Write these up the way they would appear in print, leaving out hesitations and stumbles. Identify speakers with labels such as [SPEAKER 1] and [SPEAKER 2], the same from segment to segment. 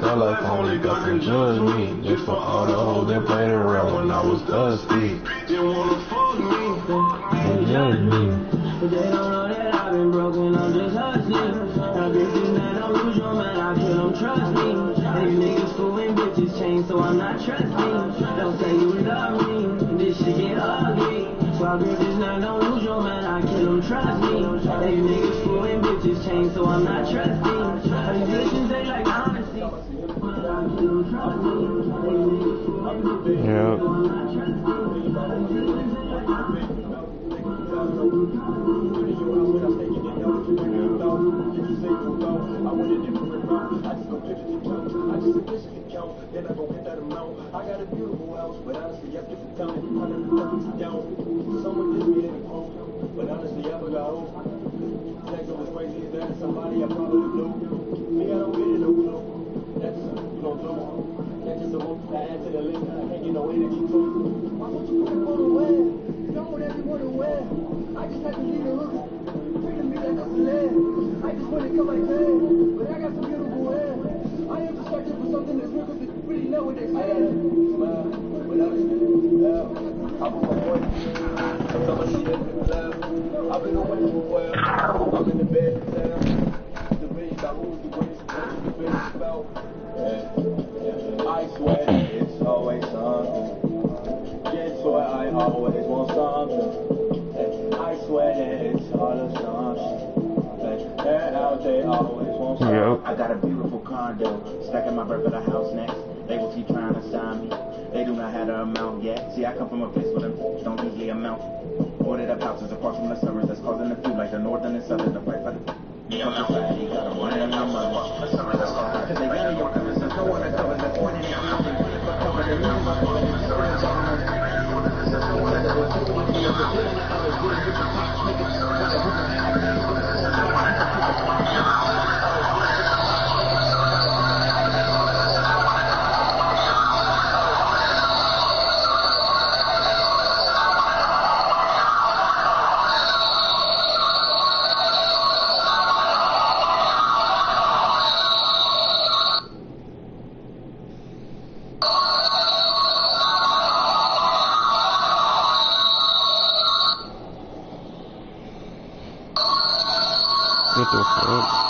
[SPEAKER 1] that life only got to judge me. Just for all the hoes that played around when I was dusty. Didn't wanna fuck me, they judge me. But they don't know that I've been broken, I'm just hustling. Now bitches that don't lose your man, I feel them trust me. And you niggas fooling bitches change, so I'm not trusting. Don't say you love me, this shit get ugly. While bitches now don't lose your man, I kill them, trust me. And you niggas fooling bitches change, so I'm not trusting. All these bitches, they like honesty.
[SPEAKER 2] Yeah.
[SPEAKER 3] Then I go get that amount. I got a beautiful house, but honestly, I different town. I never down. Someone gives me in the home, but honestly, I forgot who. Next up as crazy as that, somebody I probably knew. Me, I don't get it, no clue. That's you don't do. That's just a move to add to the list. I can't get no energy too. Why would you put it on the web? You know what everyone to wear. I just had to leave the hook. Treating me like a celeb. I just want to come like that, but I got some beautiful hair. I ain't just searching for something that's real, cause they really know what they say. But I put my boy, tell my shit in the lab. I've been away for a while. I'm in the bed now. The really about who's the greatest, what's the biggest about. I swear it's always something. Yes, swear I always want something. I swear that it's all of something. They're out, they always want something.
[SPEAKER 2] Yep.
[SPEAKER 3] I got a beautiful condo, stacking my bread for the house next. They will keep trying to sign me. They do not have the amount yet. See, I come from a place where them don't usually amount. Boarded up houses across from the suburbs that's causing the feud like the northern and southern. The right by the society got them running their money. Cause they got your covers, there's no one that covers. That's pointing at you, they running for cover. They're losing my money, they're just in the government. There's no one that does it. They're dealing with others, dealing with the top niggas. When they're moving out, they're moving
[SPEAKER 2] What the fuck?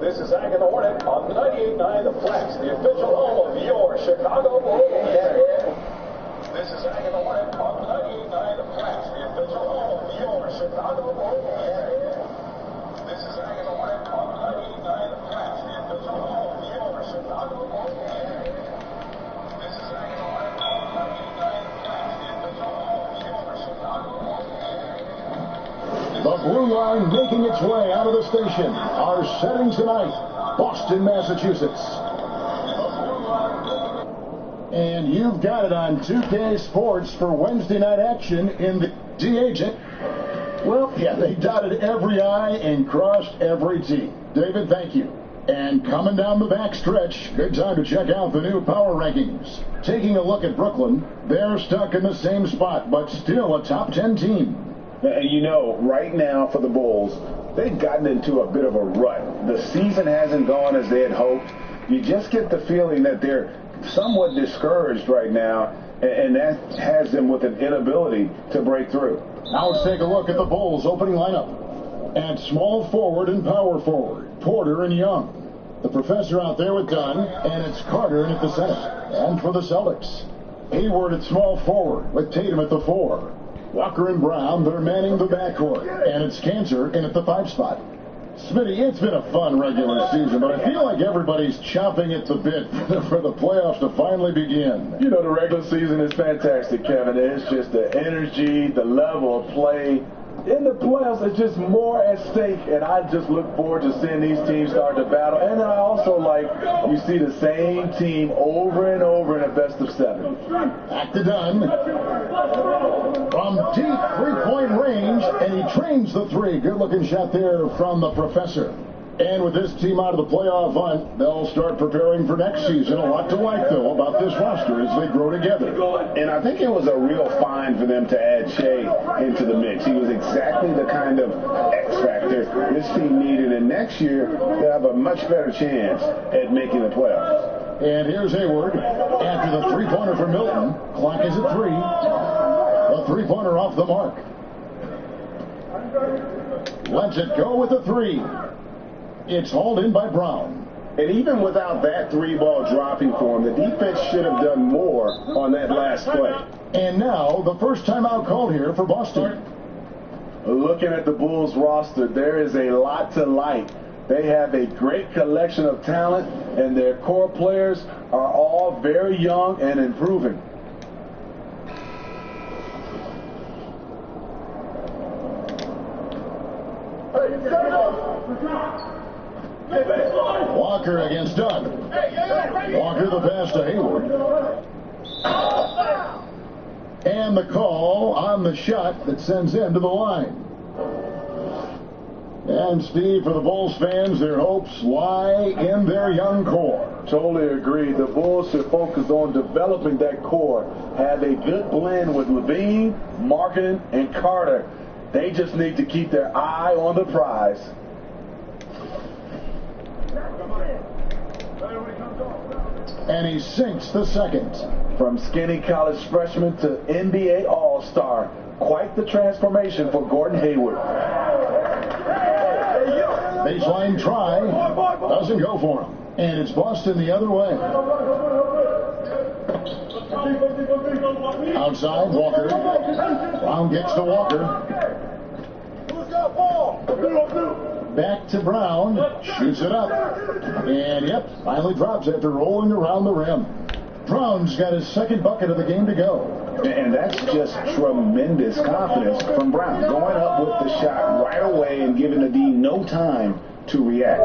[SPEAKER 4] This is Zach and the Hornet on 98.9 The Flex, the official home of your Chicago Bulls. This is Zach and the Hornet on 98.9 The Flex, the official home of your Chicago Bulls. This is Zach and the Hornet on 98.9 The Flex, the official home of your Chicago Bulls. This is Zach and the Hornet on 98.9 The Flex, the official home of your Chicago Bulls.
[SPEAKER 5] The Blue Line making its way out of the station. Our setting tonight, Boston, Massachusetts. And you've got it on 2K Sports for Wednesday night action in the DH. Well, yeah, they dotted every I and crossed every T. David, thank you. And coming down the back stretch, good time to check out the new power rankings. Taking a look at Brooklyn, they're stuck in the same spot, but still a top 10 team.
[SPEAKER 6] And you know, right now for the Bulls, they've gotten into a bit of a rut. The season hasn't gone as they had hoped. You just get the feeling that they're somewhat discouraged right now, and that has them with an inability to break through.
[SPEAKER 5] Now let's take a look at the Bulls' opening lineup. At small forward and power forward, Porter and Young. The professor out there with Dunn, and it's Carter in at the center. And for the Celtics, Hayward at small forward with Tatum at the 4. Walker and Brown, they're manning the backcourt, and it's Cancer in at the 5 spot. Smitty, it's been a fun regular season, but I feel like everybody's chomping at the bit for the playoffs to finally begin.
[SPEAKER 6] You know, the regular season is fantastic, Kevin. It's just the energy, the level of play. In the playoffs, it's just more at stake, and I just look forward to seeing these teams start to battle. And then I also like you see the same team over and over in a best of 7.
[SPEAKER 5] Back to Dunn. From deep three-point range, and he trains the 3. Good-looking shot there from the professor. And with this team out of the playoff hunt, they'll start preparing for next season. A lot to like, though, about this roster as they grow together.
[SPEAKER 6] And I think it was a real find for them to add Shea into the mix. He was exactly the kind of X factor this team needed. And next year, they'll have a much better chance at making the playoffs.
[SPEAKER 5] And here's Hayward. After the three-pointer for Milton, clock is at 3. The three-pointer off the mark. Lets it go with a 3. It's hauled in by Brown.
[SPEAKER 6] And even without that 3-ball dropping for him, the defense should have done more on that last play.
[SPEAKER 5] And now, the first timeout called here for Boston.
[SPEAKER 6] Looking at the Bulls roster, there is a lot to like. They have a great collection of talent, and their core players are all very young and improving.
[SPEAKER 5] Walker against Dunn. Walker the pass to Hayward. And the call on the shot that sends him to the line. And Steve, for the Bulls fans, their hopes lie in their young core.
[SPEAKER 6] Totally agree. The Bulls should focus on developing that core. Have a good blend with Levine, Markkanen, and Carter. They just need to keep their eye on the prize.
[SPEAKER 5] And he sinks the second.
[SPEAKER 6] From skinny college freshman to NBA All-Star. Quite the transformation for Gordon Hayward.
[SPEAKER 5] Baseline try. Doesn't go for him. And it's Boston the other way. Outside, Walker. Brown gets to Walker. Back to Brown. Shoots it up. And, yep, finally drops after rolling around the rim. Brown's got his second bucket of the game to go.
[SPEAKER 6] And that's just tremendous confidence from Brown. Going up with the shot right away and giving the D no time to react.